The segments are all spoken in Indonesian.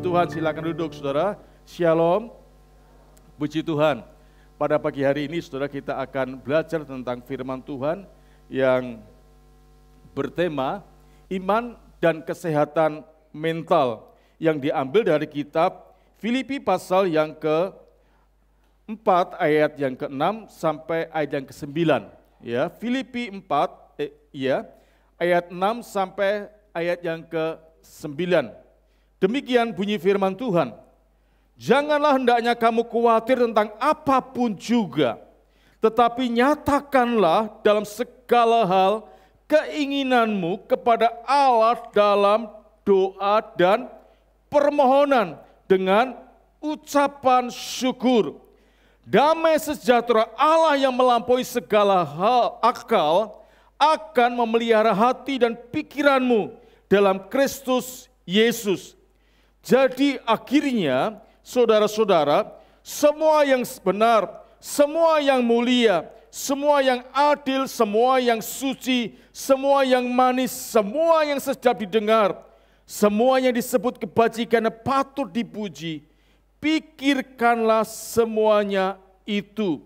Puji Tuhan, silakan duduk saudara. Shalom, puji Tuhan. Pada pagi hari ini saudara kita akan belajar tentang firman Tuhan yang bertema iman dan kesehatan mental yang diambil dari kitab Filipi pasal yang ke-4 ayat yang ke-6 sampai ayat yang ke-9. Ya, Filipi 4 ayat 6 sampai ayat yang ke-9. Demikian bunyi firman Tuhan. Janganlah hendaknya kamu khawatir tentang apapun juga, tetapi nyatakanlah dalam segala hal keinginanmu kepada Allah dalam doa dan permohonan dengan ucapan syukur. Damai sejahtera Allah yang melampaui segala hal akal akan memelihara hati dan pikiranmu dalam Kristus Yesus. Jadi akhirnya saudara-saudara, semua yang benar, semua yang mulia, semua yang adil, semua yang suci, semua yang manis, semua yang sedap didengar, semua yang disebut kebajikan patut dipuji, pikirkanlah semuanya itu.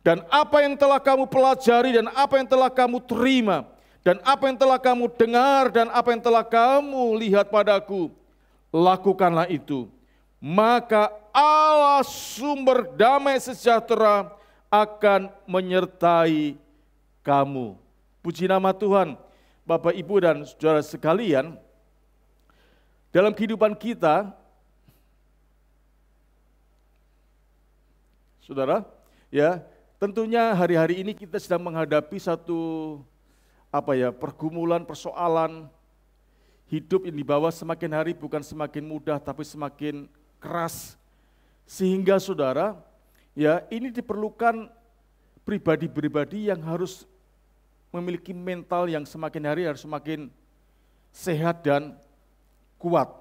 Dan apa yang telah kamu pelajari dan apa yang telah kamu terima, dan apa yang telah kamu dengar dan apa yang telah kamu lihat padaku, lakukanlah itu. Maka Allah sumber damai sejahtera akan menyertai kamu. Puji nama Tuhan. Bapak, Ibu, dan saudara sekalian, dalam kehidupan kita, saudara, ya, tentunya hari-hari ini kita sedang menghadapi satu pergumulan, persoalan hidup yang dibawa semakin hari bukan semakin mudah tapi semakin keras. Sehingga saudara, ya, ini diperlukan pribadi-pribadi yang harus memiliki mental yang semakin hari harus semakin sehat dan kuat.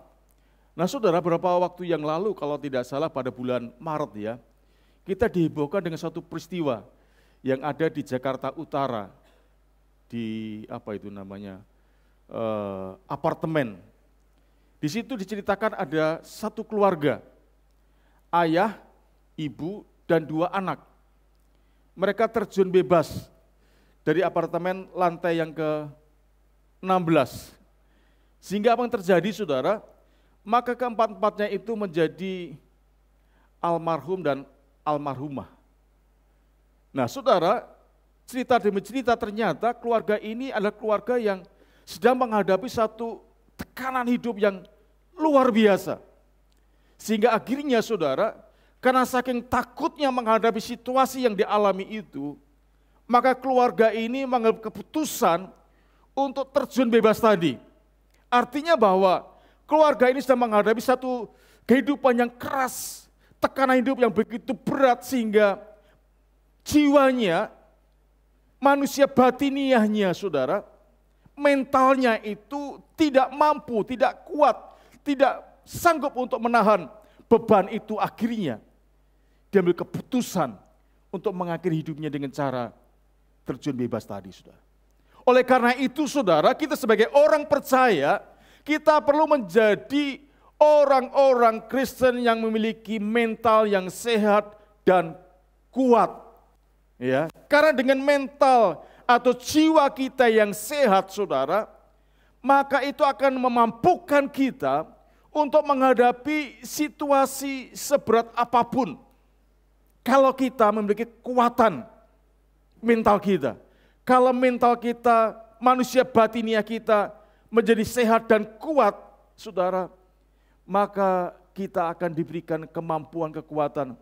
Nah saudara, beberapa waktu yang lalu kalau tidak salah pada bulan Maret ya, kita dihebohkan dengan suatu peristiwa yang ada di Jakarta Utara, di apartemen. Di situ diceritakan ada satu keluarga, ayah, ibu, dan 2 anak. Mereka terjun bebas dari apartemen lantai yang ke-16. Sehingga apa yang terjadi saudara? Maka keempat-empatnya itu menjadi almarhum dan almarhumah. Nah saudara, cerita demi cerita ternyata keluarga ini adalah keluarga yang sedang menghadapi satu tekanan hidup yang luar biasa. Sehingga akhirnya saudara, karena saking takutnya menghadapi situasi yang dialami itu, maka keluarga ini mengambil keputusan untuk terjun bebas tadi. Artinya bahwa keluarga ini sedang menghadapi satu kehidupan yang keras, tekanan hidup yang begitu berat sehingga jiwanya, manusia batiniahnya saudara, mentalnya itu tidak mampu, tidak kuat, tidak sanggup untuk menahan beban itu. Akhirnya dia ambil keputusan untuk mengakhiri hidupnya dengan cara terjun bebas tadi, saudara. Oleh karena itu, saudara, kita sebagai orang percaya, kita perlu menjadi orang-orang Kristen yang memiliki mental yang sehat dan kuat. Ya, karena dengan mental atau jiwa kita yang sehat, saudara, maka itu akan memampukan kita untuk menghadapi situasi seberat apapun. Kalau kita memiliki kekuatan mental kita, kalau mental kita, manusia batinia kita menjadi sehat dan kuat, saudara, maka kita akan diberikan kemampuan, kekuatan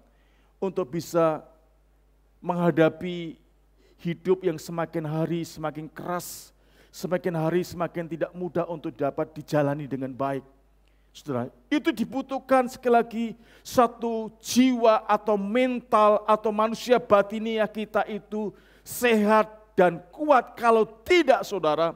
untuk bisa menghadapi hidup yang semakin hari semakin keras, semakin hari semakin tidak mudah untuk dapat dijalani dengan baik. Saudara, itu dibutuhkan sekali lagi satu jiwa atau mental atau manusia batinia kita itu sehat dan kuat. Kalau tidak saudara,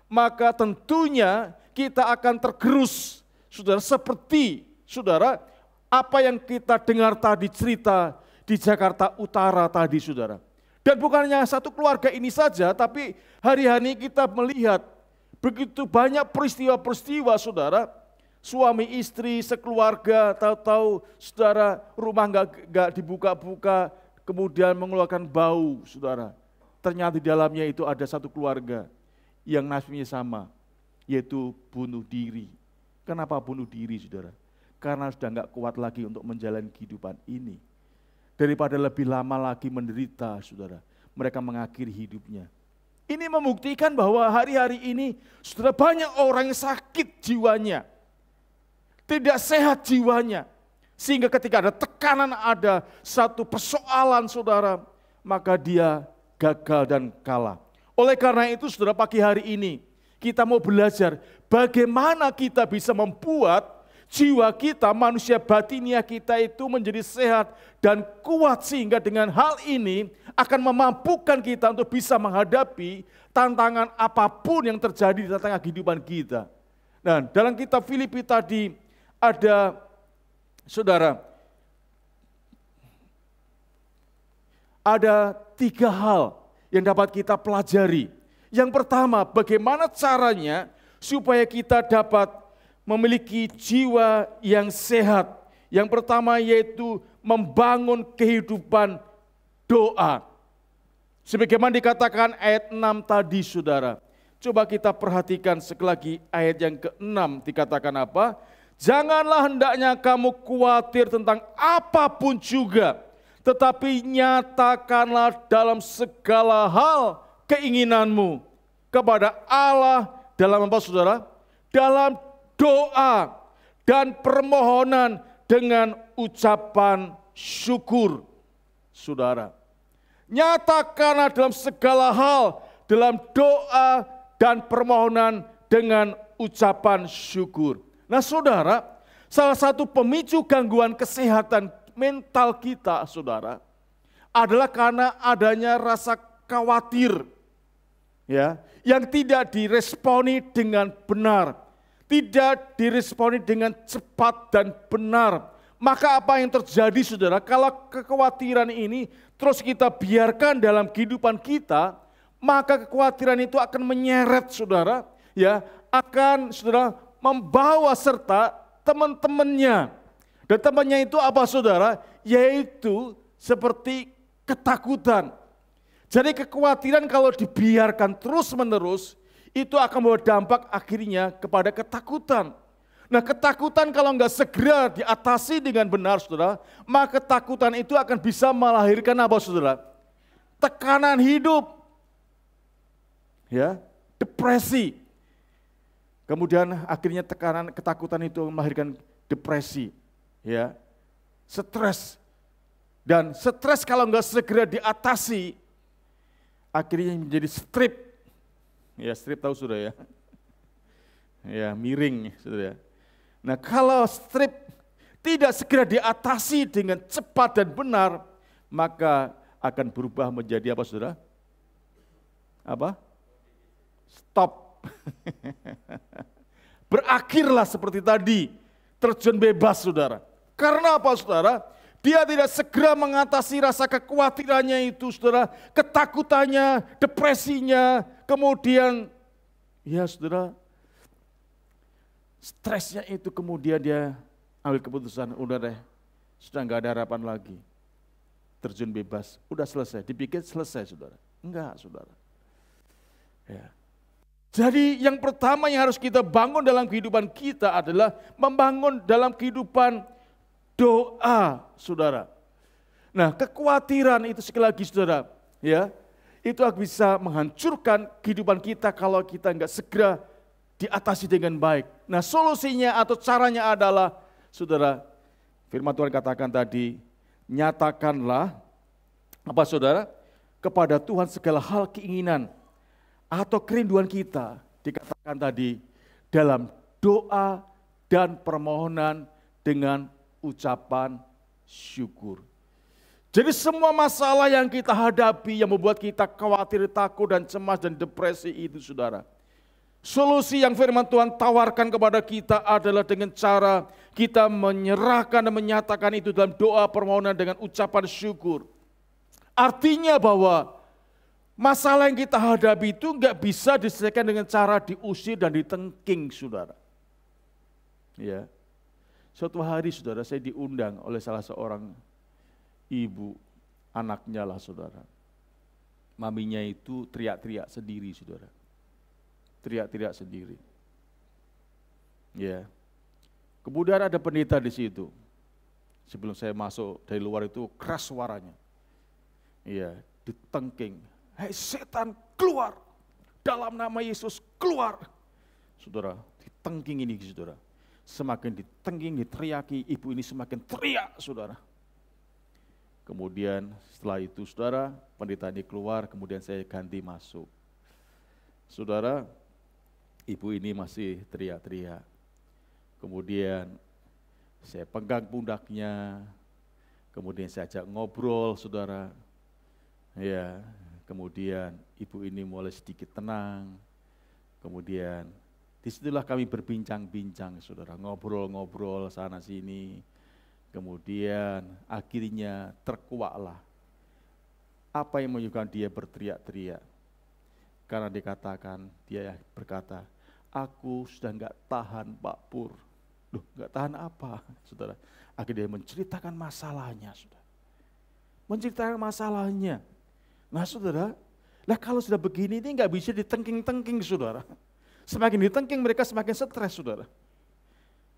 maka tentunya kita akan tergerus. Saudara, seperti saudara apa yang kita dengar tadi cerita di Jakarta Utara tadi saudara. Dan bukannya satu keluarga ini saja, tapi hari-hari kita melihat begitu banyak peristiwa-peristiwa saudara, suami istri, sekeluarga, tahu-tahu saudara rumah nggak dibuka-buka, kemudian mengeluarkan bau, saudara. Ternyata di dalamnya itu ada satu keluarga yang nasibnya sama, yaitu bunuh diri. Kenapa bunuh diri, saudara? Karena sudah nggak kuat lagi untuk menjalani kehidupan ini. Daripada lebih lama lagi menderita, saudara, mereka mengakhiri hidupnya. Ini membuktikan bahwa hari-hari ini sudah banyak orang yang sakit jiwanya, tidak sehat jiwanya, sehingga ketika ada tekanan, ada satu persoalan, saudara, maka dia gagal dan kalah. Oleh karena itu, saudara, pagi hari ini kita mau belajar bagaimana kita bisa membuat jiwa kita, manusia batinia kita itu menjadi sehat dan kuat, sehingga dengan hal ini akan memampukan kita untuk bisa menghadapi tantangan apapun yang terjadi di tengah kehidupan kita. Nah, dalam kitab Filipi tadi ada, saudara, ada 3 hal yang dapat kita pelajari. Yang pertama, bagaimana caranya supaya kita dapat memiliki jiwa yang sehat. Yang pertama yaitu membangun kehidupan doa. Sebagaimana dikatakan ayat 6 tadi, saudara. Coba kita perhatikan sekali lagi ayat yang ke-6 dikatakan apa? Janganlah hendaknya kamu khawatir tentang apapun juga, tetapi nyatakanlah dalam segala hal keinginanmu kepada Allah dalam apa, saudara? Dalam doa dan permohonan dengan ucapan syukur, saudara. Nyatakanlah dalam segala hal, dalam doa dan permohonan dengan ucapan syukur. Nah, saudara, salah satu pemicu gangguan kesehatan mental kita, saudara, adalah karena adanya rasa khawatir, ya, yang tidak diresponi dengan benar. Tidak diresponi dengan cepat dan benar. Maka apa yang terjadi, saudara, kalau kekhawatiran ini terus kita biarkan dalam kehidupan kita, maka kekhawatiran itu akan menyeret, saudara, ya, akan, saudara, membawa serta teman-temannya. Dan temannya itu apa, saudara? Yaitu seperti ketakutan. Jadi kekhawatiran kalau dibiarkan terus-menerus, itu akan membawa dampak akhirnya kepada ketakutan. Nah, ketakutan kalau enggak segera diatasi dengan benar, saudara, maka ketakutan itu akan bisa melahirkan apa, saudara? Tekanan hidup, ya, depresi. Kemudian akhirnya ketakutan itu melahirkan depresi, ya, stres. Dan stres kalau enggak segera diatasi, akhirnya menjadi strip. Ya, strip tahu sudah ya. Ya, miring sudah ya. Nah, kalau strip tidak segera diatasi dengan cepat dan benar, maka akan berubah menjadi apa, saudara? Apa? Stop. Berakhirlah seperti tadi, terjun bebas, saudara. Karena apa, saudara? Dia tidak segera mengatasi rasa kekhawatirannya itu, saudara, ketakutannya, depresinya, kemudian, ya saudara, stresnya itu kemudian dia ambil keputusan, udah deh, sudah nggak ada harapan lagi, terjun bebas, udah selesai, dipikir selesai, saudara. Enggak, saudara. Ya. Jadi yang pertama yang harus kita bangun dalam kehidupan kita adalah membangun dalam kehidupan doa, saudara. Nah, kekhawatiran itu sekali lagi, saudara, ya, itu bisa menghancurkan kehidupan kita kalau kita enggak segera diatasi dengan baik. Nah, solusinya atau caranya adalah, saudara, firman Tuhan katakan tadi, nyatakanlah apa, saudara? Kepada Tuhan segala hal keinginan atau kerinduan kita, dikatakan tadi dalam doa dan permohonan dengan ucapan syukur. Jadi semua masalah yang kita hadapi yang membuat kita khawatir, takut dan cemas dan depresi itu, saudara, solusi yang firman Tuhan tawarkan kepada kita adalah dengan cara kita menyerahkan dan menyatakan itu dalam doa permohonan dengan ucapan syukur. Artinya bahwa masalah yang kita hadapi itu enggak bisa diselesaikan dengan cara diusir dan ditengking, saudara. Ya. Suatu hari saudara, saya diundang oleh salah seorang ibu, anaknya lah saudara. Maminya itu teriak-teriak sendiri saudara. Teriak-teriak sendiri. Ya. Kemudian ada pendeta di situ. Sebelum saya masuk dari luar itu keras suaranya. Ya, ditengking. Hei setan, keluar. Dalam nama Yesus, keluar. Saudara, ditengking ini saudara. Semakin ditengking, diteriaki, ibu ini semakin teriak saudara. Kemudian setelah itu saudara, pendeta ini keluar, kemudian saya ganti masuk. Saudara, ibu ini masih teriak-teriak. Kemudian saya pegang pundaknya, kemudian saya ajak ngobrol saudara. Ya, kemudian ibu ini mulai sedikit tenang. Kemudian disitulah kami berbincang-bincang saudara, ngobrol-ngobrol sana sini. Kemudian akhirnya terkuaklah apa yang menyebabkan dia berteriak-teriak. Karena dikatakan, dia berkata, aku sudah enggak tahan Pak Pur. Loh, enggak tahan apa saudara? Akhirnya dia menceritakan masalahnya saudara. Menceritakan masalahnya. Nah saudara, lah kalau sudah begini ini enggak bisa ditengking-tengking saudara. Semakin ditengking mereka semakin stres saudara.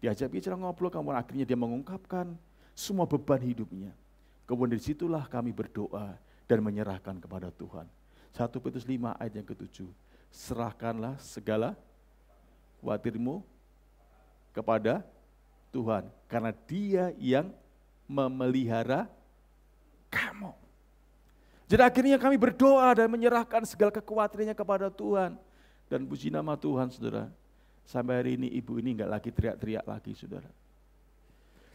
Diajak bicara ngobrol, kemudian akhirnya dia mengungkapkan semua beban hidupnya. Kemudian disitulah kami berdoa dan menyerahkan kepada Tuhan. 1 Petrus 5 ayat yang ke-7. Serahkanlah segala khawatirmu kepada Tuhan. Karena Dia yang memelihara kamu. Jadi akhirnya kami berdoa dan menyerahkan segala kekhawatirannya kepada Tuhan. Dan puji nama Tuhan saudara. Sampai hari ini ibu ini enggak lagi teriak-teriak lagi saudara.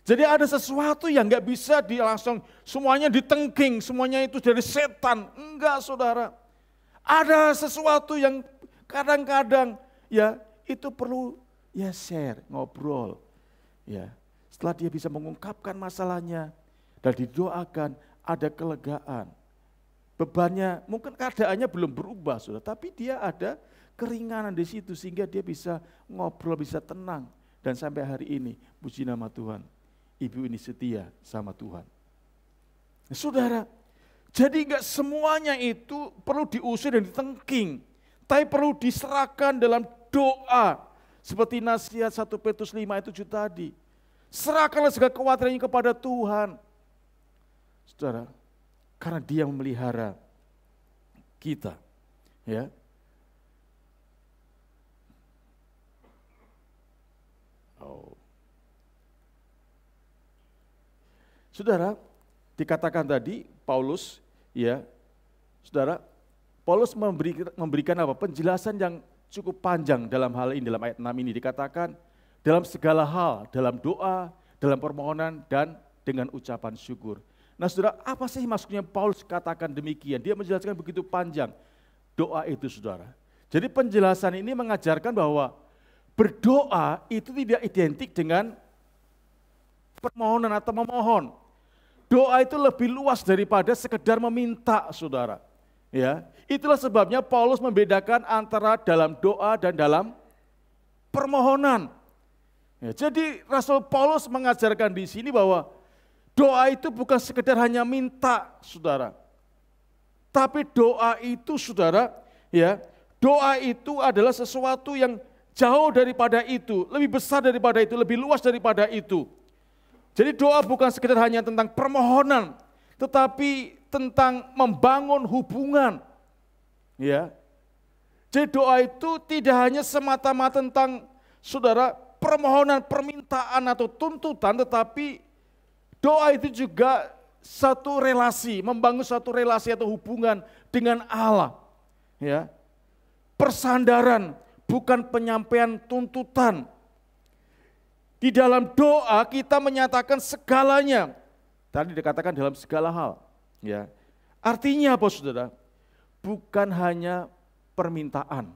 Jadi ada sesuatu yang enggak bisa langsung semuanya ditengking, semuanya itu dari setan. Enggak saudara. Ada sesuatu yang kadang-kadang ya itu perlu ya share, ngobrol. Ya, setelah dia bisa mengungkapkan masalahnya dan didoakan, ada kelegaan. Bebannya mungkin keadaannya belum berubah saudara, tapi dia ada keringanan di situ sehingga dia bisa ngobrol, bisa tenang. Dan sampai hari ini, puji nama Tuhan, ibu ini setia sama Tuhan. Saudara, jadi enggak semuanya itu perlu diusir dan ditengking, tapi perlu diserahkan dalam doa. Seperti nasihat 1 Petrus 5 ayat 7 tadi. Serahkanlah segala kekhawatirannya kepada Tuhan. Saudara, karena Dia memelihara kita. Ya. Saudara, dikatakan tadi Paulus, ya, saudara, Paulus memberikan apa? Penjelasan yang cukup panjang dalam hal ini, dalam ayat 6 ini dikatakan dalam segala hal, dalam doa, dalam permohonan dan dengan ucapan syukur. Nah, saudara, apa sih maksudnya Paulus katakan demikian? Dia menjelaskan begitu panjang doa itu, saudara. Jadi penjelasan ini mengajarkan bahwa berdoa itu tidak identik dengan permohonan atau memohon. Doa itu lebih luas daripada sekedar meminta, saudara. Ya, itulah sebabnya Paulus membedakan antara dalam doa dan dalam permohonan. Ya, jadi Rasul Paulus mengajarkan di sini bahwa doa itu bukan sekedar hanya minta, saudara. Tapi doa itu, saudara, ya, doa itu adalah sesuatu yang jauh daripada itu, lebih besar daripada itu, lebih luas daripada itu. Jadi doa bukan sekedar hanya tentang permohonan, tetapi tentang membangun hubungan. Ya. Jadi doa itu tidak hanya semata-mata tentang saudara permohonan, permintaan atau tuntutan, tetapi doa itu juga satu relasi, membangun satu relasi atau hubungan dengan Allah. Ya. Persandaran, bukan penyampaian tuntutan. Di dalam doa kita menyatakan segalanya. Tadi dikatakan dalam segala hal. Ya. Artinya apa saudara? Bukan hanya permintaan.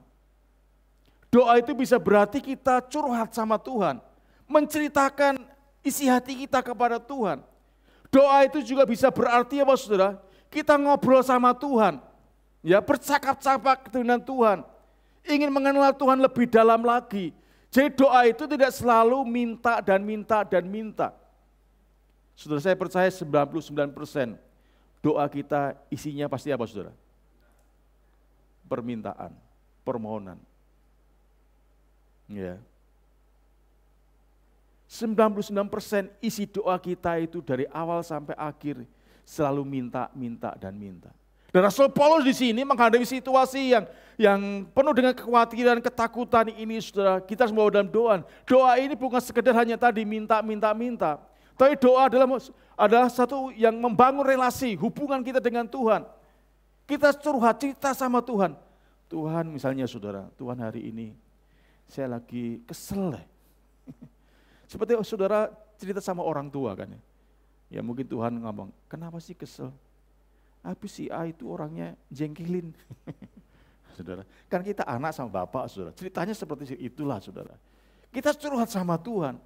Doa itu bisa berarti kita curhat sama Tuhan. Menceritakan isi hati kita kepada Tuhan. Doa itu juga bisa berarti apa saudara? Kita ngobrol sama Tuhan. Ya, bercakap-cakap dengan Tuhan. Ingin mengenal Tuhan lebih dalam lagi. Jadi doa itu tidak selalu minta dan minta dan minta. Saudara, saya percaya 99% doa kita isinya pasti apa, saudara? Permintaan, permohonan. Ya. 99% isi doa kita itu dari awal sampai akhir selalu minta, minta, dan minta. Dan Rasul Paulus di sini menghadapi situasi yang penuh dengan kekhawatiran, ketakutan ini, saudara. Kita harus membawa dalam doa. Doa ini bukan sekedar hanya tadi minta, minta, minta. Tapi doa adalah satu yang membangun relasi, hubungan kita dengan Tuhan. Kita curhat, cerita sama Tuhan. Tuhan misalnya saudara, Tuhan hari ini saya lagi kesel. Seperti saudara cerita sama orang tua kan ya. Ya mungkin Tuhan ngomong, kenapa sih kesel? Habis si A itu orangnya jengkelin. Saudara, kan kita anak sama bapak, saudara. Ceritanya seperti itulah, saudara. Kita curhat sama Tuhan.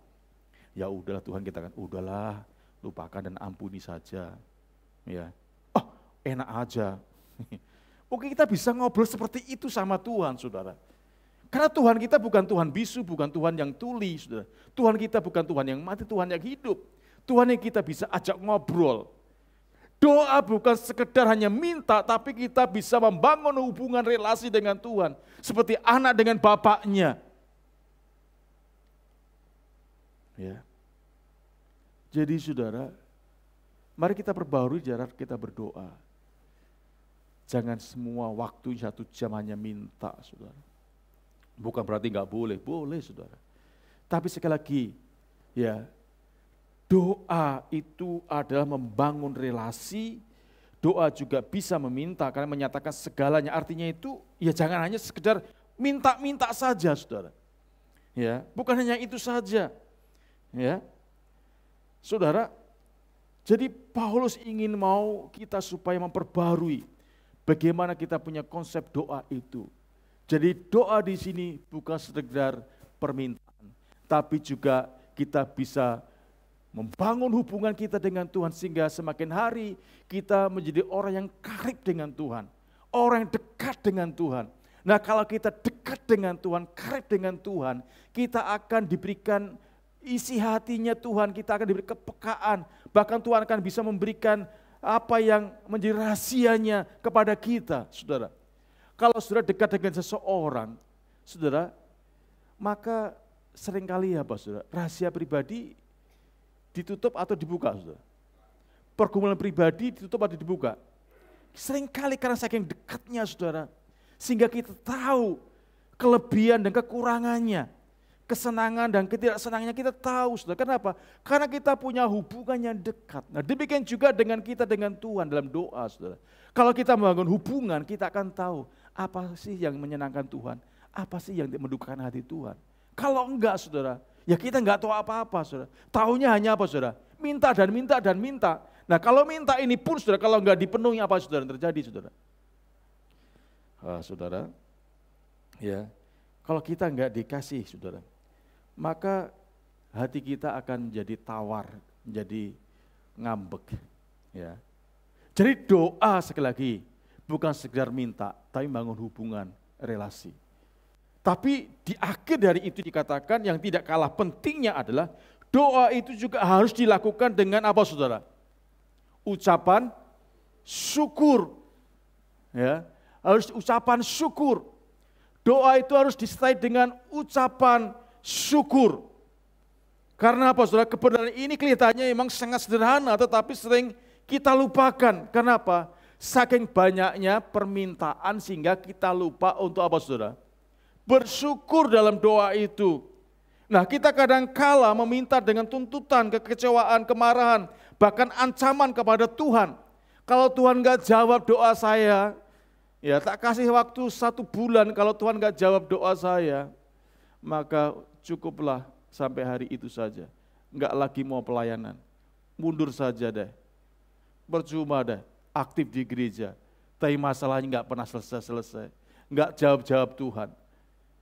Ya udahlah Tuhan, kita kan udahlah, lupakan dan ampuni saja. Ya. Oh, enak aja. Mungkin kita bisa ngobrol seperti itu sama Tuhan, saudara. Karena Tuhan kita bukan Tuhan bisu, bukan Tuhan yang tuli, saudara. Tuhan kita bukan Tuhan yang mati, Tuhan yang hidup. Tuhan yang kita bisa ajak ngobrol. Doa bukan sekedar hanya minta, tapi kita bisa membangun hubungan relasi dengan Tuhan. Seperti anak dengan bapaknya. Ya. Jadi saudara, mari kita perbarui cara kita berdoa. Jangan semua waktu 1 jam hanya minta, saudara. Bukan berarti enggak boleh, boleh saudara. Tapi sekali lagi, ya, doa itu adalah membangun relasi, doa juga bisa meminta karena menyatakan segalanya. Artinya itu ya jangan hanya sekedar minta-minta saja, saudara. Ya, bukan hanya itu saja. Ya. Saudara, jadi Paulus ingin mau kita supaya memperbarui bagaimana kita punya konsep doa itu. Jadi doa di sini bukan sekedar permintaan, tapi juga kita bisa membangun hubungan kita dengan Tuhan sehingga semakin hari kita menjadi orang yang karib dengan Tuhan. Orang yang dekat dengan Tuhan. Nah kalau kita dekat dengan Tuhan, karib dengan Tuhan, kita akan diberikan isi hatinya Tuhan, kita akan diberi kepekaan. Bahkan Tuhan akan bisa memberikan apa yang menjadi rahasianya kepada kita, saudara. Kalau saudara dekat dengan seseorang, saudara, maka seringkali apa saudara, rahasia pribadi ditutup atau dibuka, saudara? Pergumulan pribadi ditutup atau dibuka? Seringkali karena saking dekatnya, saudara, sehingga kita tahu kelebihan dan kekurangannya, kesenangan dan ketidaksenangannya kita tahu, saudara. Kenapa? Karena kita punya hubungan yang dekat. Nah, demikian juga dengan kita dengan Tuhan dalam doa, saudara. Kalau kita membangun hubungan, kita akan tahu apa sih yang menyenangkan Tuhan, apa sih yang mendukakan hati Tuhan. Kalau enggak, saudara, ya kita enggak tahu apa-apa, saudara. Taunya hanya apa, saudara? Minta dan minta dan minta. Nah kalau minta ini pun, saudara, kalau enggak dipenuhi apa, saudara, yang terjadi, saudara? Saudara, ya, kalau kita enggak dikasih, saudara, maka hati kita akan menjadi tawar, menjadi ngambek. Ya. Jadi doa sekali lagi, bukan sekedar minta, tapi membangun hubungan, relasi. Tapi di akhir dari itu dikatakan yang tidak kalah pentingnya adalah doa itu juga harus dilakukan dengan apa, saudara? Ucapan syukur. Ya, harus ucapan syukur. Doa itu harus disertai dengan ucapan syukur. Karena apa, saudara? Kebenaran ini kelihatannya memang sangat sederhana, tetapi sering kita lupakan. Kenapa? Saking banyaknya permintaan sehingga kita lupa untuk apa, saudara? Bersyukur dalam doa itu. Nah kita kadang kala meminta dengan tuntutan, kekecewaan, kemarahan, bahkan ancaman kepada Tuhan. Kalau Tuhan gak jawab doa saya, ya tak kasih waktu 1 bulan, kalau Tuhan gak jawab doa saya, maka cukuplah sampai hari itu saja. Gak lagi mau pelayanan, mundur saja deh. Percuma deh, aktif di gereja, tapi masalahnya gak pernah selesai-selesai. Gak jawab-jawab Tuhan.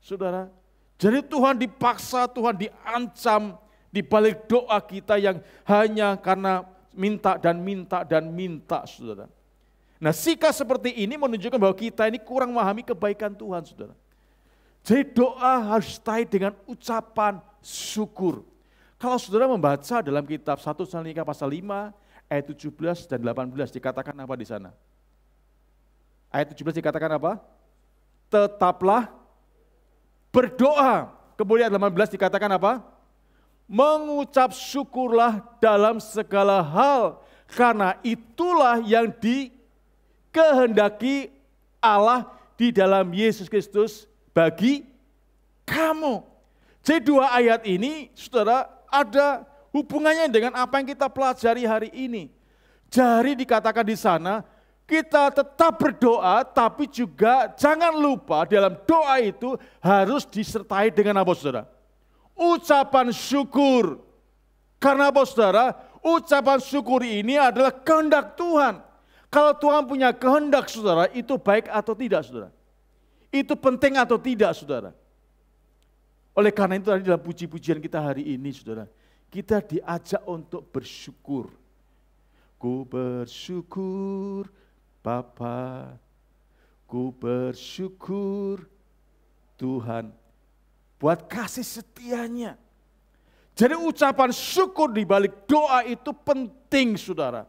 Saudara, jadi Tuhan dipaksa, Tuhan diancam di balik doa kita yang hanya karena minta dan minta dan minta, saudara. Nah sikap seperti ini menunjukkan bahwa kita ini kurang memahami kebaikan Tuhan, saudara. Jadi doa harus disertai dengan ucapan syukur. Kalau saudara membaca dalam kitab 1 Tesalonika pasal 5 ayat 17 dan 18 dikatakan apa di sana? Ayat 17 dikatakan apa? Tetaplah berdoa. Kemudian 18 dikatakan apa? Mengucap syukurlah dalam segala hal, karena itulah yang dikehendaki Allah di dalam Yesus Kristus bagi kamu. Jadi dua ayat ini, saudara, ada hubungannya dengan apa yang kita pelajari hari ini. Jadi dikatakan di sana, kita tetap berdoa, tapi juga jangan lupa dalam doa itu harus disertai dengan apa, saudara? Ucapan syukur. Karena apa, saudara? Ucapan syukur ini adalah kehendak Tuhan. Kalau Tuhan punya kehendak, saudara, itu baik atau tidak, saudara? Itu penting atau tidak, saudara? Oleh karena itu tadi dalam puji-pujian kita hari ini, saudara, kita diajak untuk bersyukur. Ku bersyukur Bapa, ku bersyukur Tuhan buat kasih setianya. Jadi ucapan syukur di balik doa itu penting, saudara.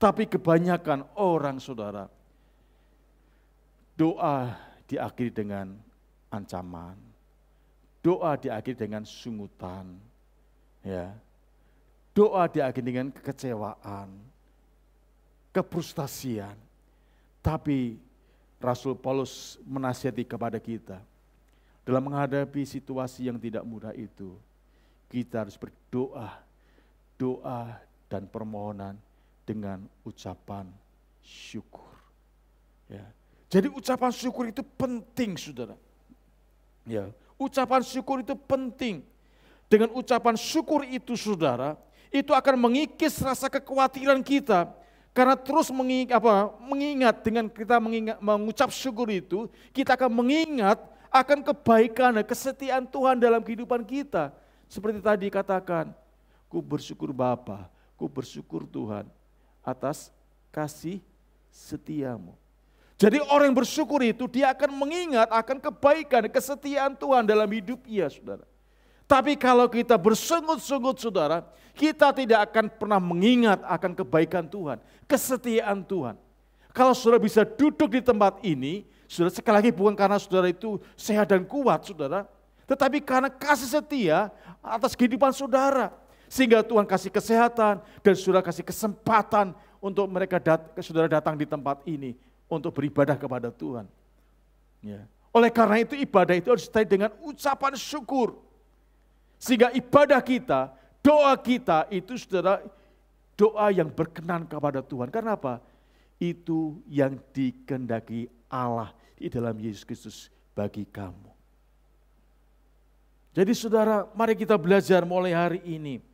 Tapi kebanyakan orang, saudara, doa diakhiri dengan ancaman. Doa diakhiri dengan sungutan. Ya. Doa diakhiri dengan kekecewaan, kefrustasian. Tapi Rasul Paulus menasihati kepada kita, dalam menghadapi situasi yang tidak mudah itu, kita harus berdoa, doa dan permohonan dengan ucapan syukur. Ya. Jadi ucapan syukur itu penting, saudara. Ya, ucapan syukur itu penting. Dengan ucapan syukur itu, saudara, itu akan mengikis rasa kekhawatiran kita. Karena terus mengingat dengan kita mengucap syukur itu, kita akan mengingat akan kebaikan dan kesetiaan Tuhan dalam kehidupan kita. Seperti tadi katakan, ku bersyukur Bapa, ku bersyukur Tuhan atas kasih setiamu. Jadi orang yang bersyukur itu dia akan mengingat akan kebaikan dan kesetiaan Tuhan dalam hidupnya, saudara. Tapi kalau kita bersungut-sungut, saudara, kita tidak akan pernah mengingat akan kebaikan Tuhan, kesetiaan Tuhan. Kalau saudara bisa duduk di tempat ini, saudara, sekali lagi bukan karena saudara itu sehat dan kuat, saudara, tetapi karena kasih setia atas kehidupan saudara. Sehingga Tuhan kasih kesehatan dan saudara kasih kesempatan untuk saudara datang di tempat ini untuk beribadah kepada Tuhan. Ya. Oleh karena itu ibadah itu harus disertai dengan ucapan syukur. Sehingga ibadah kita, doa kita itu saudara, doa yang berkenan kepada Tuhan. Karena apa? Itu yang dikehendaki Allah di dalam Yesus Kristus bagi kamu. Jadi saudara, mari kita belajar mulai hari ini.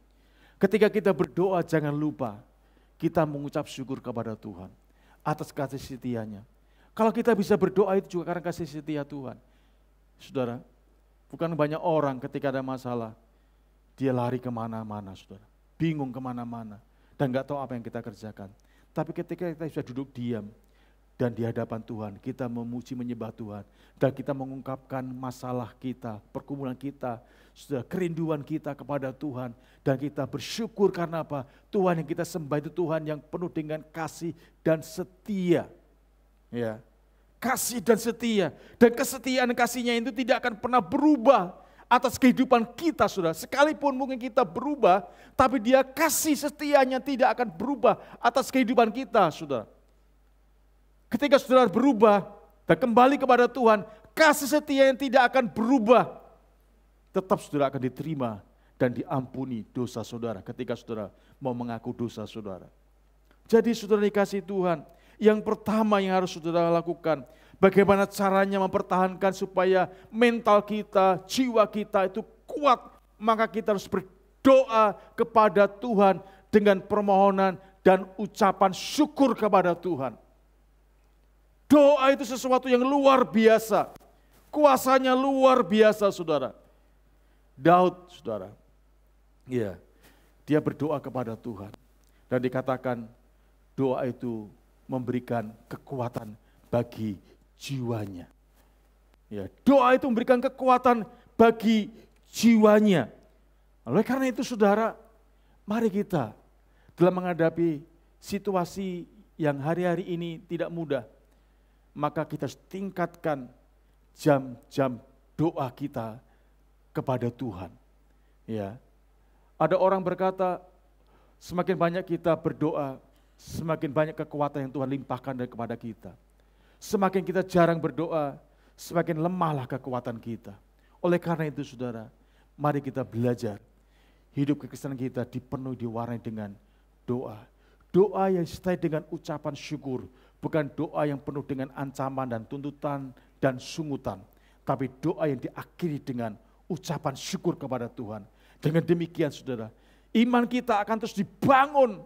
Ketika kita berdoa jangan lupa kita mengucap syukur kepada Tuhan atas kasih setianya. Kalau kita bisa berdoa itu juga karena kasih setia Tuhan. Saudara, bukan banyak orang ketika ada masalah, dia lari kemana-mana, saudara. Bingung kemana-mana dan gak tahu apa yang kita kerjakan. Tapi ketika kita bisa duduk diam dan di hadapan Tuhan, kita memuji menyembah Tuhan. Dan kita mengungkapkan masalah kita, pergumulan kita, sudah kerinduan kita kepada Tuhan. Dan kita bersyukur karena apa? Tuhan yang kita sembah itu Tuhan yang penuh dengan kasih dan setia. Ya, kasih dan setia. Dan kesetiaan kasihnya itu tidak akan pernah berubah atas kehidupan kita, saudara. Sekalipun mungkin kita berubah, tapi dia kasih setianya tidak akan berubah atas kehidupan kita, saudara. Ketika saudara berubah dan kembali kepada Tuhan, kasih setia yang tidak akan berubah, tetap saudara akan diterima dan diampuni dosa saudara ketika saudara mau mengaku dosa saudara. Jadi saudara dikasih Tuhan, yang pertama yang harus saudara lakukan, bagaimana caranya mempertahankan supaya mental kita, jiwa kita itu kuat, maka kita harus berdoa kepada Tuhan dengan permohonan dan ucapan syukur kepada Tuhan. Doa itu sesuatu yang luar biasa, kuasanya luar biasa, saudara. Daud, saudara, ya, dia berdoa kepada Tuhan dan dikatakan doa itu memberikan kekuatan bagi jiwanya. Ya, doa itu memberikan kekuatan bagi jiwanya. Oleh karena itu saudara, mari kita dalam menghadapi situasi yang hari-hari ini tidak mudah, maka kita harus tingkatkan jam-jam doa kita kepada Tuhan. Ya, ada orang berkata, semakin banyak kita berdoa, semakin banyak kekuatan yang Tuhan limpahkan kepada kita. Semakin kita jarang berdoa, semakin lemahlah kekuatan kita. Oleh karena itu saudara, mari kita belajar. Hidup kekristenan kita dipenuhi, diwarnai dengan doa. Doa yang disertai dengan ucapan syukur, bukan doa yang penuh dengan ancaman dan tuntutan dan sungutan. Tapi doa yang diakhiri dengan ucapan syukur kepada Tuhan. Dengan demikian saudara, iman kita akan terus dibangun.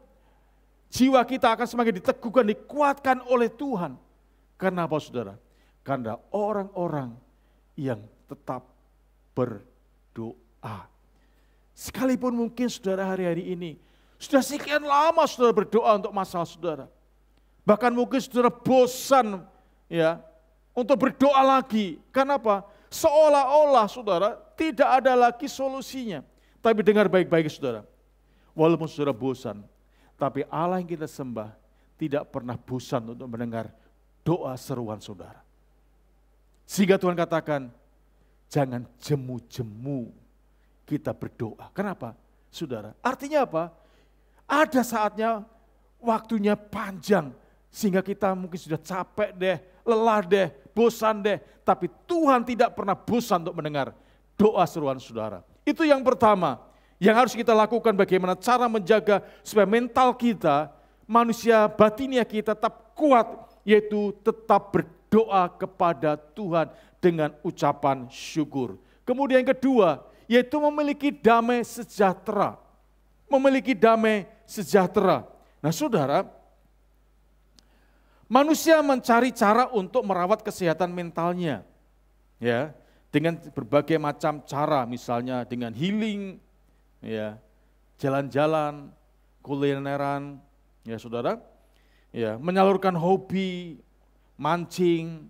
Jiwa kita akan semakin diteguhkan, dikuatkan oleh Tuhan. Karena apa saudara? Karena orang-orang yang tetap berdoa. Sekalipun mungkin saudara hari-hari ini sudah sekian lama saudara berdoa untuk masalah saudara. Bahkan mungkin saudara bosan ya untuk berdoa lagi. Karena apa? Seolah-olah saudara tidak ada lagi solusinya. Tapi dengar baik-baik saudara. Walaupun saudara bosan, tapi Allah yang kita sembah tidak pernah bosan untuk mendengar doa seruan saudara. Sehingga Tuhan katakan, jangan jemu-jemu kita berdoa. Kenapa? Saudara, artinya apa? Ada saatnya waktunya panjang, sehingga kita mungkin sudah capek deh, lelah deh, bosan deh. Tapi Tuhan tidak pernah bosan untuk mendengar doa seruan saudara. Itu yang pertama, yang harus kita lakukan bagaimana cara menjaga supaya mental kita, manusia batinia kita tetap kuat, yaitu tetap berdoa kepada Tuhan dengan ucapan syukur. Kemudian yang kedua, yaitu memiliki damai sejahtera. Memiliki damai sejahtera. Nah saudara, manusia mencari cara untuk merawat kesehatan mentalnya. Ya, dengan berbagai macam cara, misalnya dengan healing, ya, jalan-jalan, kulineran, ya saudara, ya, menyalurkan hobi, mancing,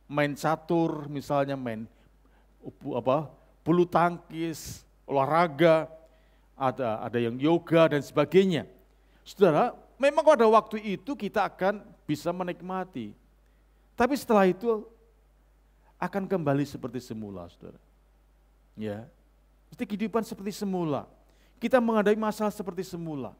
main catur, misalnya main bulu tangkis, olahraga, ada yang yoga dan sebagainya. Saudara, memang pada waktu itu kita akan bisa menikmati. Tapi setelah itu akan kembali seperti semula, saudara. Ya, mesti kehidupan seperti semula. Kita menghadapi masalah seperti semula.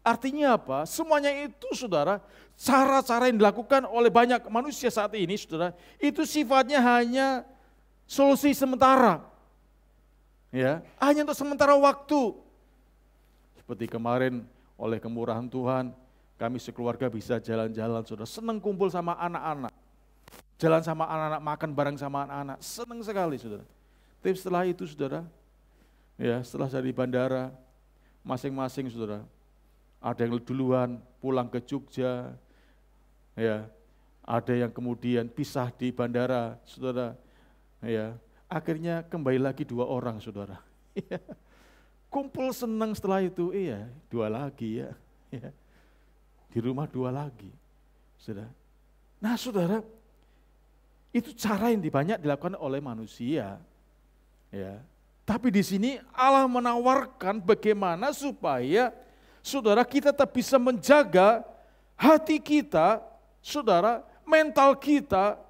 Artinya apa? Semuanya itu saudara, cara-cara yang dilakukan oleh banyak manusia saat ini saudara, itu sifatnya hanya solusi sementara. Ya, hanya untuk sementara waktu. Seperti kemarin oleh kemurahan Tuhan, kami sekeluarga bisa jalan-jalan saudara, senang kumpul sama anak-anak. Jalan sama anak-anak, makan bareng sama anak-anak, senang sekali saudara. Tapi setelah itu saudara, ya setelah dari bandara, masing-masing saudara, ada yang duluan pulang ke Jogja, ya, ada yang kemudian pisah di bandara, saudara, ya, akhirnya kembali lagi 2 orang, saudara. Kumpul senang setelah itu, iya, 2 lagi ya, di rumah 2 lagi, saudara. Nah, saudara, itu cara yang banyak dilakukan oleh manusia, ya. Tapi di sini Allah menawarkan bagaimana supaya saudara kita tetap bisa menjaga hati kita, saudara, mental kita,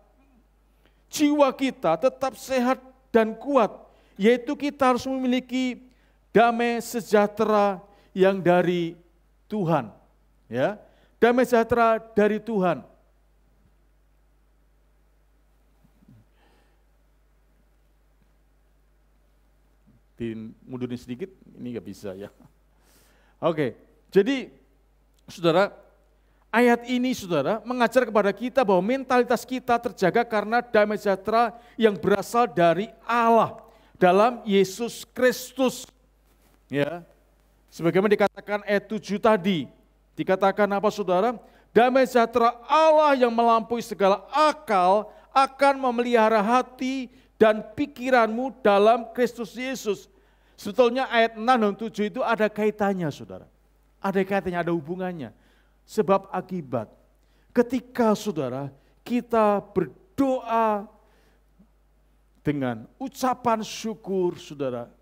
jiwa kita tetap sehat dan kuat. Yaitu kita harus memiliki damai sejahtera yang dari Tuhan. Ya, damai sejahtera dari Tuhan. Mundurin sedikit, ini nggak bisa ya. Oke, jadi saudara, ayat ini saudara mengajar kepada kita bahwa mentalitas kita terjaga karena damai sejahtera yang berasal dari Allah dalam Yesus Kristus. Ya, sebagaimana dikatakan ayat 7 tadi, dikatakan apa saudara? Damai sejahtera Allah yang melampaui segala akal akan memelihara hati dan pikiranmu dalam Kristus Yesus. Sebetulnya ayat 6 dan 7 itu ada kaitannya saudara. Ada kaitannya, ada hubungannya. Sebab akibat. Ketika saudara kita berdoa dengan ucapan syukur, saudara,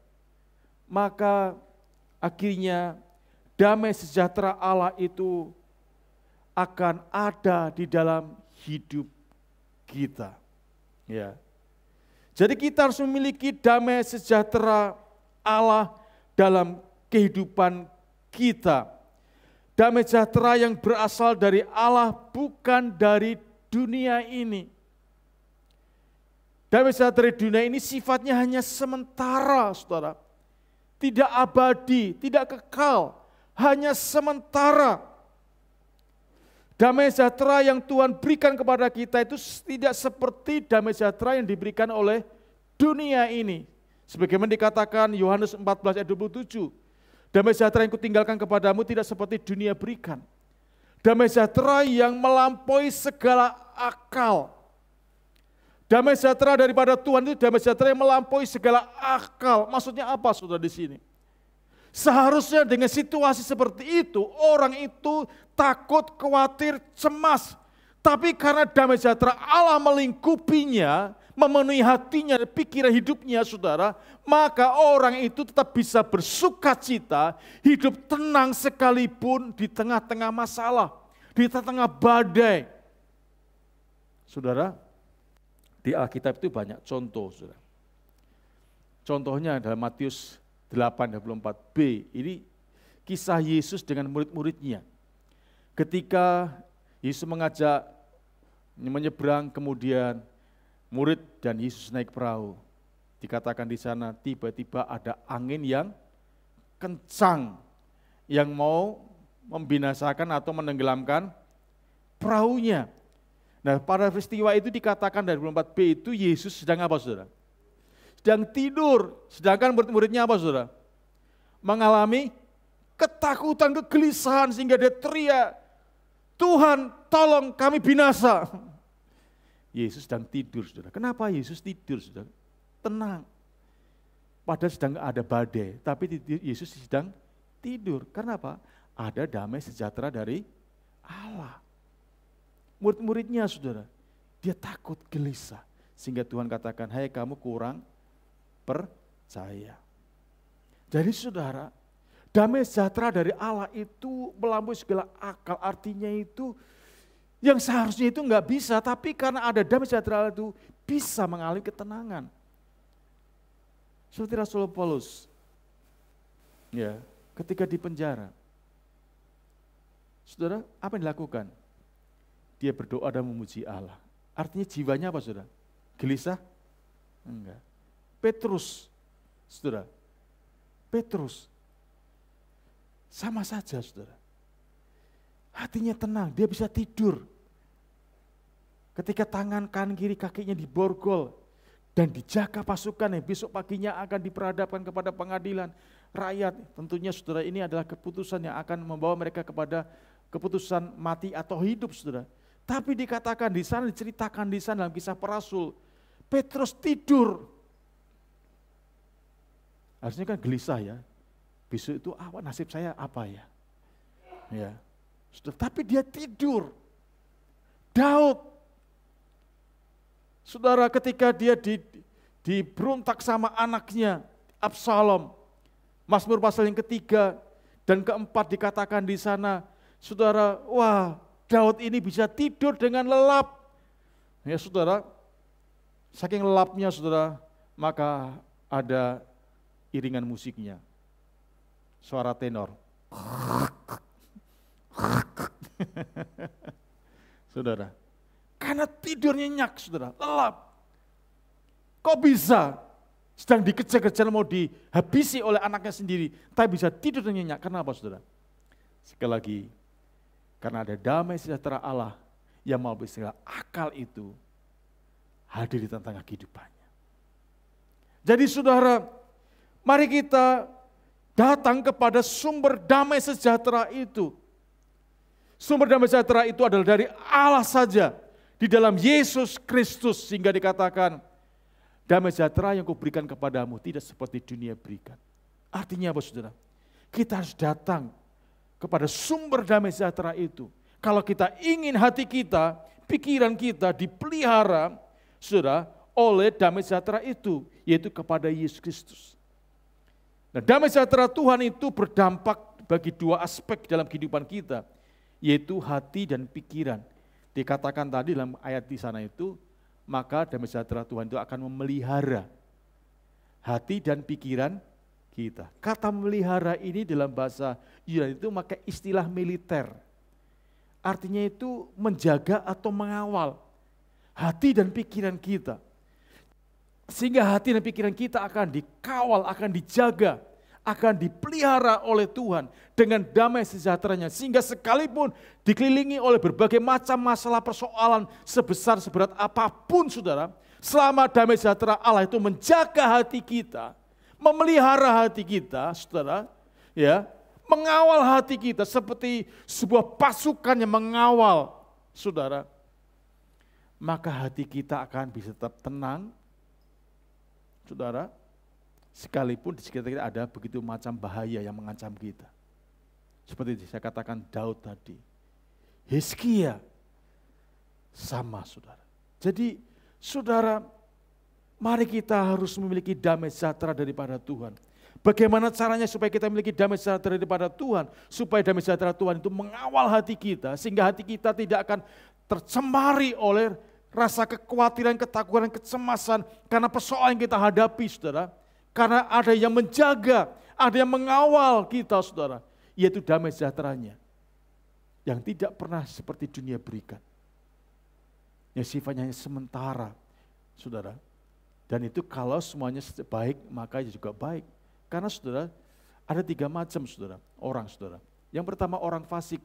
maka akhirnya damai sejahtera Allah itu akan ada di dalam hidup kita. Ya. Jadi kita harus memiliki damai sejahtera Allah dalam kehidupan kita. Damai sejahtera yang berasal dari Allah, bukan dari dunia ini. Damai sejahtera dunia ini sifatnya hanya sementara, saudara. Tidak abadi, tidak kekal, hanya sementara. Damai sejahtera yang Tuhan berikan kepada kita itu tidak seperti damai sejahtera yang diberikan oleh dunia ini. Sebagaimana dikatakan Yohanes 14 ayat 27, damai sejahtera yang kutinggalkan kepadamu tidak seperti dunia berikan. Damai sejahtera yang melampaui segala akal. Damai sejahtera daripada Tuhan itu damai sejahtera yang melampaui segala akal. Maksudnya apa, saudara, di sini? Seharusnya dengan situasi seperti itu, orang itu takut, khawatir, cemas. Tapi karena damai sejahtera Allah melingkupinya, memenuhi hatinya, pikiran hidupnya, saudara, maka orang itu tetap bisa bersuka cita, hidup tenang sekalipun di tengah-tengah masalah, di tengah-tengah badai. Saudara, di Alkitab itu banyak contoh, saudara. Contohnya dalam Matius 8:24b, ini kisah Yesus dengan murid-muridnya. Ketika Yesus mengajak menyeberang, kemudian murid dan Yesus naik perahu. Dikatakan di sana tiba-tiba ada angin yang kencang yang mau membinasakan atau menenggelamkan perahunya. Nah, pada peristiwa itu dikatakan dari 24b itu Yesus sedang apa, saudara? Sedang tidur, sedangkan murid-muridnya apa, saudara? Mengalami ketakutan, kegelisahan sehingga dia teriak, Tuhan tolong kami binasa. Yesus sedang tidur, saudara. Kenapa Yesus tidur, saudara? Tenang. Padahal sedang ada badai, tapi Yesus sedang tidur. Karena apa? Ada damai sejahtera dari Allah. Murid-muridnya, saudara, dia takut, gelisah. Sehingga Tuhan katakan, hai kamu kurang percaya. Jadi saudara, damai sejahtera dari Allah itu melampaui segala akal. Artinya itu yang seharusnya itu enggak bisa, tapi karena ada damai sejahtera itu bisa mengalami ketenangan. Seperti Rasul Paulus, ya, ketika di penjara, saudara, apa yang dilakukan? Dia berdoa dan memuji Allah. Artinya jiwanya apa, saudara? Gelisah? Enggak. Petrus, saudara, Petrus, sama saja, saudara. Hatinya tenang, dia bisa tidur. Ketika tangan kanan kiri kakinya diborgol dan dijaga pasukan yang besok paginya akan diperhadapkan kepada pengadilan rakyat. Tentunya, saudara, ini adalah keputusan yang akan membawa mereka kepada keputusan mati atau hidup, saudara. Tapi dikatakan di sana, diceritakan di sana dalam kisah para rasul, Petrus tidur. Harusnya kan gelisah ya, besok itu nasib saya apa ya? Ya, tapi dia tidur. Daud, saudara, ketika dia diberontak sama anaknya Absalom, Mazmur pasal yang ketiga dan keempat dikatakan di sana, saudara, wah, Daud ini bisa tidur dengan lelap. Ya, saudara, saking lelapnya, saudara, maka ada iringan musiknya, suara tenor. Saudara, karena tidur nyenyak, saudara, lelap. Kok bisa sedang dikejar-kejar mau dihabisi oleh anaknya sendiri, tapi bisa tidur nyenyak? Kenapa, saudara? Sekali lagi, karena ada damai sejahtera Allah yang melampaui segala akal itu hadir di tengah-tengah kehidupannya. Jadi saudara, mari kita datang kepada sumber damai sejahtera itu. Sumber damai sejahtera itu adalah dari Allah saja, di dalam Yesus Kristus, sehingga dikatakan, damai sejahtera yang kuberikan kepadamu tidak seperti dunia berikan. Artinya apa, saudara? Kita harus datang kepada sumber damai sejahtera itu. Kalau kita ingin hati kita, pikiran kita dipelihara, saudara, oleh damai sejahtera itu, yaitu kepada Yesus Kristus. Nah, damai sejahtera Tuhan itu berdampak bagi dua aspek dalam kehidupan kita, yaitu hati dan pikiran. Dikatakan tadi dalam ayat di sana itu, maka damai sejahtera Tuhan itu akan memelihara hati dan pikiran kita. Kata memelihara ini dalam bahasa Yunani itu pakai istilah militer. Artinya itu menjaga atau mengawal hati dan pikiran kita. Sehingga hati dan pikiran kita akan dikawal, akan dijaga, akan dipelihara oleh Tuhan dengan damai sejahteranya. Sehingga sekalipun dikelilingi oleh berbagai macam masalah persoalan sebesar seberat apapun saudara, selama damai sejahtera Allah itu menjaga hati kita, memelihara hati kita, saudara, ya, mengawal hati kita seperti sebuah pasukan yang mengawal, saudara, maka hati kita akan bisa tetap tenang, saudara, sekalipun di sekitar kita ada begitu macam bahaya yang mengancam kita. Seperti saya katakan Daud tadi, Hizkia, sama saudara. Jadi saudara, mari kita harus memiliki damai sejahtera daripada Tuhan. Bagaimana caranya supaya kita memiliki damai sejahtera daripada Tuhan? Supaya damai sejahtera Tuhan itu mengawal hati kita, sehingga hati kita tidak akan tercemari oleh rasa kekhawatiran, ketakutan, kecemasan karena persoalan yang kita hadapi, saudara. Karena ada yang menjaga, ada yang mengawal kita, saudara, yaitu damai sejahteranya yang tidak pernah seperti dunia berikan. Yang sifatnya sementara, saudara. Dan itu kalau semuanya baik, maka juga baik. Karena saudara, ada 3 macam saudara, orang saudara. Yang pertama orang fasik.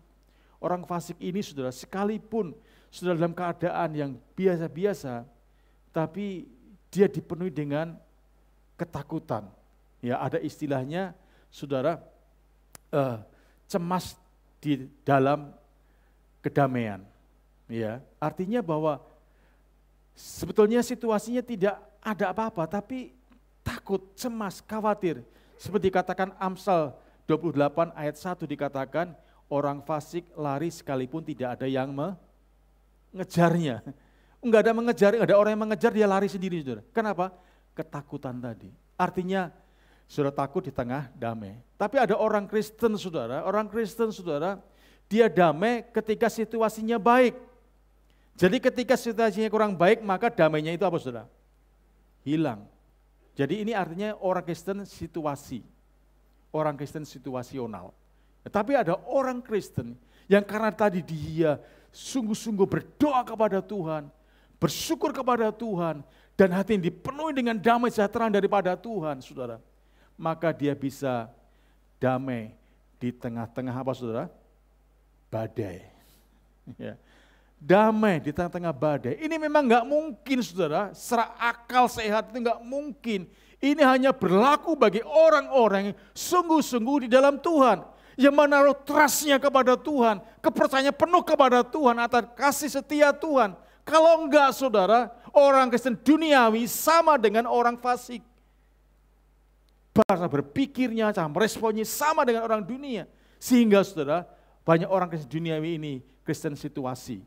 Orang fasik ini saudara, sekalipun saudara dalam keadaan yang biasa-biasa, tapi dia dipenuhi dengan ketakutan. Ya, ada istilahnya saudara, cemas di dalam kedamaian. Ya, artinya bahwa sebetulnya situasinya tidak ada apa-apa, tapi takut, cemas, khawatir. Seperti dikatakan Amsal 28 ayat 1 dikatakan, orang fasik lari sekalipun tidak ada yang mengejarnya. Enggak ada mengejar, enggak ada orang yang mengejar, dia lari sendiri, saudara. Kenapa? Ketakutan tadi. Artinya, saudara takut di tengah damai. Tapi ada orang Kristen, saudara. Orang Kristen, saudara, dia damai ketika situasinya baik. Jadi ketika situasinya kurang baik, maka damainya itu apa, saudara? Hilang. Jadi ini artinya orang Kristen situasi. Orang Kristen situasional. Tapi ada orang Kristen yang karena tadi dia sungguh-sungguh berdoa kepada Tuhan, bersyukur kepada Tuhan, dan hati yang dipenuhi dengan damai sejahtera daripada Tuhan, saudara. Maka dia bisa damai di tengah-tengah apa, saudara? Badai. Ya. Damai di tengah-tengah badai. Ini memang enggak mungkin, saudara. Secara akal sehat itu enggak mungkin. Ini hanya berlaku bagi orang-orang yang sungguh-sungguh di dalam Tuhan. Yang menaruh trust-nya kepada Tuhan, kepercayaan penuh kepada Tuhan atas kasih setia Tuhan. Kalau enggak, saudara, orang Kristen duniawi sama dengan orang fasik. Cara berpikirnya, cara meresponnya sama dengan orang dunia. Sehingga, saudara, banyak orang Kristen duniawi ini Kristen situasi.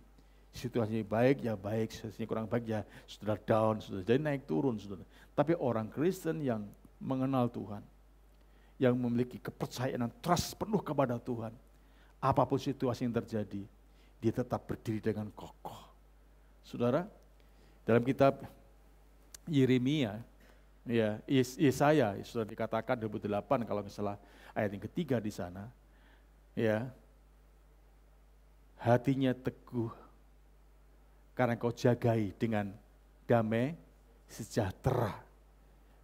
Situasinya baik, ya baik, situasinya kurang baik, ya sudah down, sudah jadi naik turun, saudara. Tapi orang Kristen yang mengenal Tuhan, yang memiliki kepercayaan dan trust penuh kepada Tuhan, apapun situasi yang terjadi, dia tetap berdiri dengan kokoh. Saudara, dalam kitab Yeremia, ya Yesaya, sudah dikatakan 28 kalau nggak salah ayat yang ketiga di sana, ya, hatinya teguh karena kau jagai dengan damai sejahtera,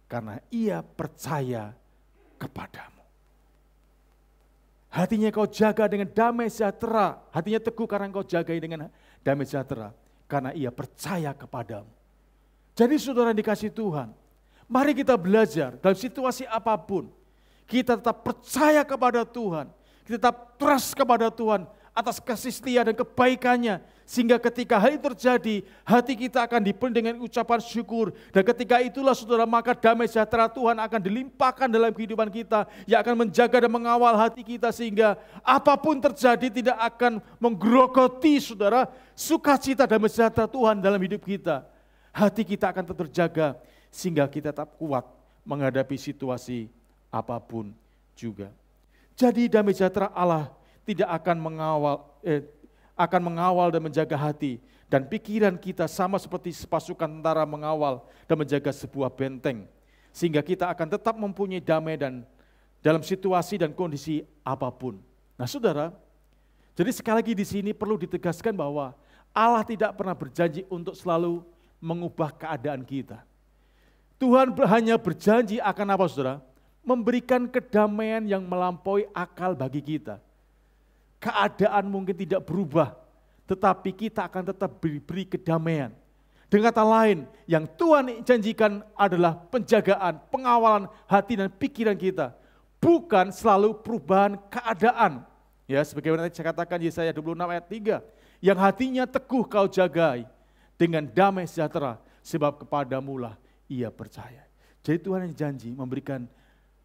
karena ia percaya kepadamu. Hatinya kau jaga dengan damai sejahtera, hatinya teguh karena kau jagai dengan damai sejahtera, karena ia percaya kepadamu. Jadi saudara dikasih Tuhan, mari kita belajar dalam situasi apapun, kita tetap percaya kepada Tuhan, kita tetap trust kepada Tuhan atas kasih setia dan kebaikannya, sehingga ketika hal itu terjadi, hati kita akan dipenuhi dengan ucapan syukur, dan ketika itulah saudara, maka damai sejahtera Tuhan akan dilimpahkan dalam kehidupan kita, yang akan menjaga dan mengawal hati kita, sehingga apapun terjadi tidak akan menggerogoti saudara, sukacita damai sejahtera Tuhan dalam hidup kita. hati kita akan tetap terjaga sehingga kita tetap kuat menghadapi situasi apapun juga. Jadi damai sejahtera Allah tidak akan mengawal dan menjaga hati dan pikiran kita sama seperti pasukan tentara mengawal dan menjaga sebuah benteng. Sehingga kita akan tetap mempunyai damai dan dalam situasi dan kondisi apapun. Nah saudara, jadi sekali lagi di sini perlu ditegaskan bahwa Allah tidak pernah berjanji untuk selalu mengubah keadaan kita. Tuhan hanya berjanji akan apa saudara? Memberikan kedamaian yang melampaui akal bagi kita. Keadaan mungkin tidak berubah, tetapi kita akan tetap diberi kedamaian. Dengan kata lain, yang Tuhan janjikan adalah penjagaan, pengawalan hati dan pikiran kita. Bukan selalu perubahan keadaan. Ya, sebagaimana tadi saya katakan Yesaya 26 ayat 3. Yang hatinya teguh kau jagai dengan damai sejahtera, sebab kepadamulah ia percaya. Jadi Tuhan yang janji memberikan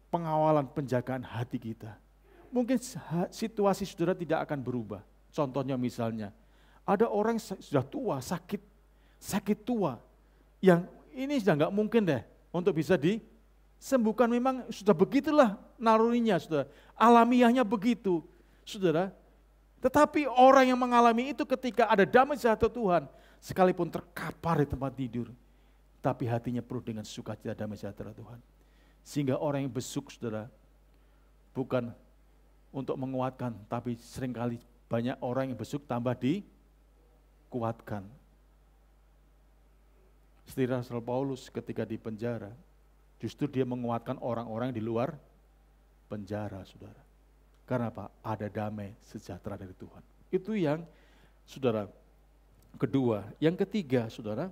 pengawalan, penjagaan hati kita. Mungkin situasi saudara tidak akan berubah. Contohnya misalnya, ada orang sudah tua, sakit tua, yang ini sudah nggak mungkin deh untuk bisa disembuhkan. Memang sudah begitulah nalurinya, saudara. Alamiahnya begitu, saudara. Tetapi orang yang mengalami itu ketika ada damai sejahtera Tuhan, sekalipun terkapar di tempat tidur, tapi hatinya penuh dengan sukacita damai sejahtera Tuhan. Sehingga orang yang besuk, saudara, bukan untuk menguatkan, tapi seringkali banyak orang yang besuk tambah dikuatkan. Seperti Rasul Paulus ketika di penjara, justru dia menguatkan orang-orang di luar penjara, saudara. Karena apa? Ada damai sejahtera dari Tuhan. Itu yang, saudara, kedua. Yang ketiga, saudara,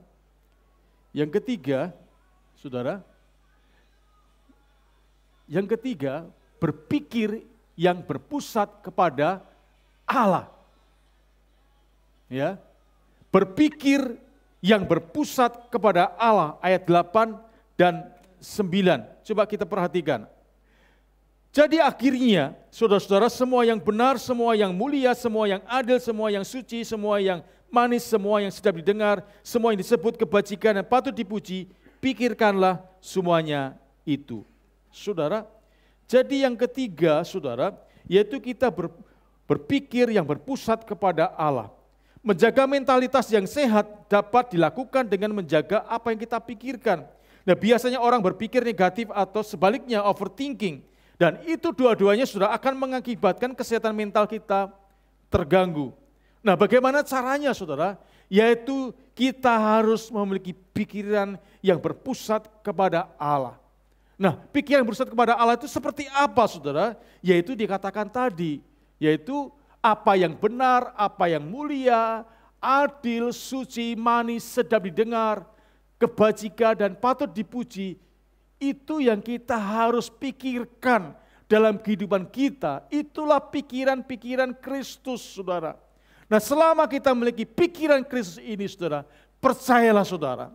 berpikir yang berpusat kepada Allah. Ya, berpikir yang berpusat kepada Allah, ayat 8 dan 9. Coba kita perhatikan. Jadi akhirnya, saudara-saudara, semua yang benar, semua yang mulia, semua yang adil, semua yang suci, semua yang manis, semua yang sedap didengar, semua yang disebut kebajikan dan patut dipuji, pikirkanlah semuanya itu. Saudara, jadi yang ketiga, saudara, yaitu kita berpikir yang berpusat kepada Allah. Menjaga mentalitas yang sehat dapat dilakukan dengan menjaga apa yang kita pikirkan. Nah, biasanya orang berpikir negatif atau sebaliknya overthinking. Dan itu dua-duanya sudah akan mengakibatkan kesehatan mental kita terganggu. Nah, bagaimana caranya, saudara? Yaitu kita harus memiliki pikiran yang berpusat kepada Allah. Nah, pikiran yang berpusat kepada Allah itu seperti apa, saudara? Yaitu dikatakan tadi, yaitu apa yang benar, apa yang mulia, adil, suci, manis, sedap didengar, kebajikan dan patut dipuji, itu yang kita harus pikirkan dalam kehidupan kita. Itulah pikiran-pikiran Kristus, saudara. Nah, selama kita memiliki pikiran Kristus ini, saudara, percayalah saudara,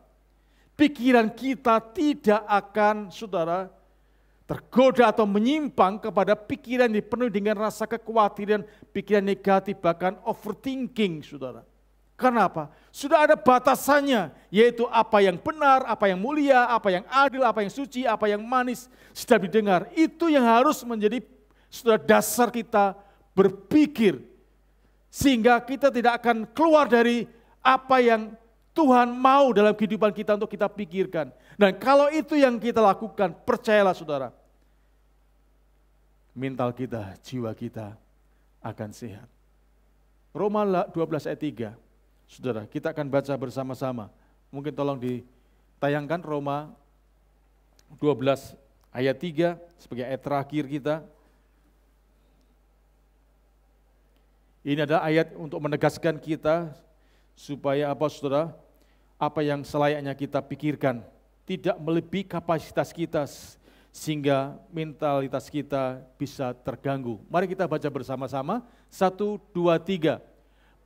pikiran kita tidak akan, saudara, tergoda atau menyimpang kepada pikiran yang dipenuhi dengan rasa kekhawatiran, pikiran negatif, bahkan overthinking, saudara. Kenapa? Sudah ada batasannya, yaitu apa yang benar, apa yang mulia, apa yang adil, apa yang suci, apa yang manis, sedap didengar. Itu yang harus menjadi, saudara, dasar kita berpikir. Sehingga kita tidak akan keluar dari apa yang Tuhan mau dalam kehidupan kita untuk kita pikirkan. Dan kalau itu yang kita lakukan, percayalah saudara, mental kita, jiwa kita akan sehat. Roma 12 ayat 3, saudara, kita akan baca bersama-sama. Mungkin tolong ditayangkan Roma 12 ayat 3 sebagai ayat terakhir kita. Ini adalah ayat untuk menegaskan kita supaya apa, saudara? Apa yang selayaknya kita pikirkan tidak melebihi kapasitas kita sehingga mentalitas kita bisa terganggu. Mari kita baca bersama-sama. 1, 2, 3.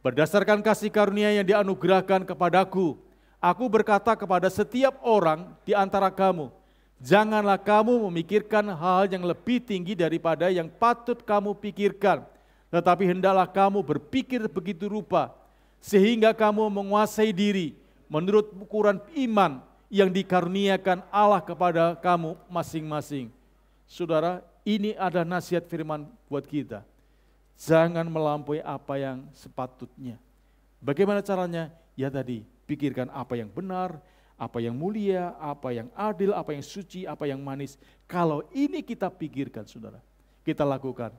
Berdasarkan kasih karunia yang dianugerahkan kepadaku, aku berkata kepada setiap orang di antara kamu, janganlah kamu memikirkan hal yang lebih tinggi daripada yang patut kamu pikirkan, tetapi hendaklah kamu berpikir begitu rupa, sehingga kamu menguasai diri, menurut ukuran iman yang dikaruniakan Allah kepada kamu masing-masing. Saudara, ini ada nasihat firman buat kita. Jangan melampaui apa yang sepatutnya. Bagaimana caranya? Ya tadi, pikirkan apa yang benar, apa yang mulia, apa yang adil, apa yang suci, apa yang manis. Kalau ini kita pikirkan, saudara, kita lakukan,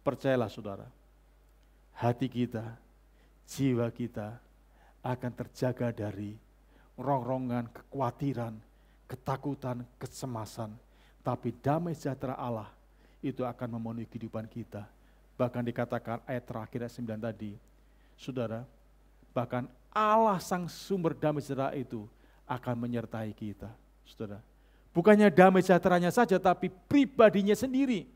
percayalah saudara, hati kita, jiwa kita akan terjaga dari rongrongan, kekhawatiran, ketakutan, kecemasan. Tapi damai sejahtera Allah itu akan memenuhi kehidupan kita. Bahkan dikatakan ayat terakhir ayat 9 tadi, saudara, bahkan Allah sang sumber damai sejahtera itu akan menyertai kita, saudara. Bukannya damai sejahteranya saja, tapi pribadinya sendiri.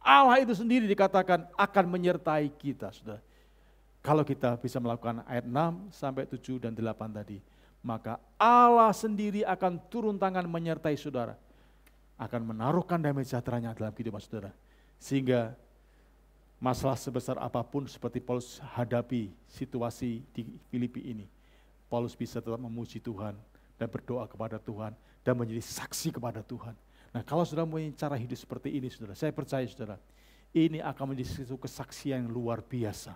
Allah itu sendiri dikatakan akan menyertai kita, saudara. Kalau kita bisa melakukan ayat 6 sampai 7 dan 8 tadi, maka Allah sendiri akan turun tangan menyertai saudara. Akan menaruhkan damai sejahteranya dalam kehidupan saudara. Sehingga masalah sebesar apapun seperti Paulus hadapi situasi di Filipi ini, Paulus bisa tetap memuji Tuhan dan berdoa kepada Tuhan dan menjadi saksi kepada Tuhan. Nah, kalau saudara punya cara hidup seperti ini saudara, saya percaya saudara, ini akan menjadi satu kesaksian yang luar biasa.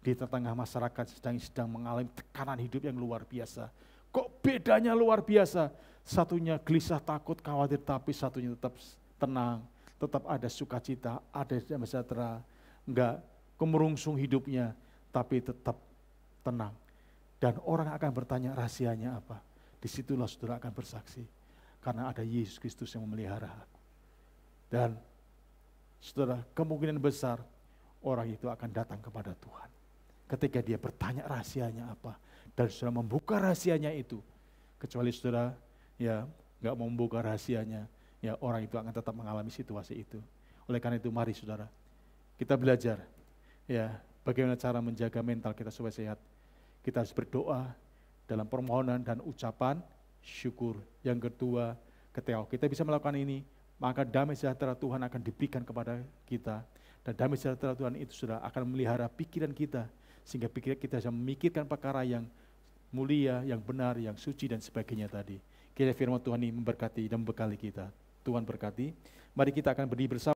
Di tengah masyarakat sedang mengalami tekanan hidup yang luar biasa. Kok bedanya luar biasa? Satunya gelisah, takut, khawatir, tapi satunya tetap tenang, tetap ada sukacita, ada damai sejahtera, enggak kemerungsung hidupnya, tapi tetap tenang. Dan orang akan bertanya rahasianya apa? Disitulah saudara akan bersaksi. Karena ada Yesus Kristus yang memelihara aku. Dan saudara, kemungkinan besar orang itu akan datang kepada Tuhan. Ketika dia bertanya rahasianya apa, dan saudara membuka rahasianya itu, kecuali saudara ya nggak mau membuka rahasianya, ya orang itu akan tetap mengalami situasi itu. Oleh karena itu mari saudara, kita belajar ya bagaimana cara menjaga mental kita supaya sehat. Kita harus berdoa dalam permohonan dan ucapan syukur. Yang kedua, ketika kita bisa melakukan ini, maka damai sejahtera Tuhan akan diberikan kepada kita. Dan damai sejahtera Tuhan itu sudah akan memelihara pikiran kita, sehingga pikiran kita bisa memikirkan perkara yang mulia, yang benar, yang suci dan sebagainya tadi. Kiranya firman Tuhan ini memberkati dan membekali kita. Tuhan berkati. Mari kita akan berdiri bersama.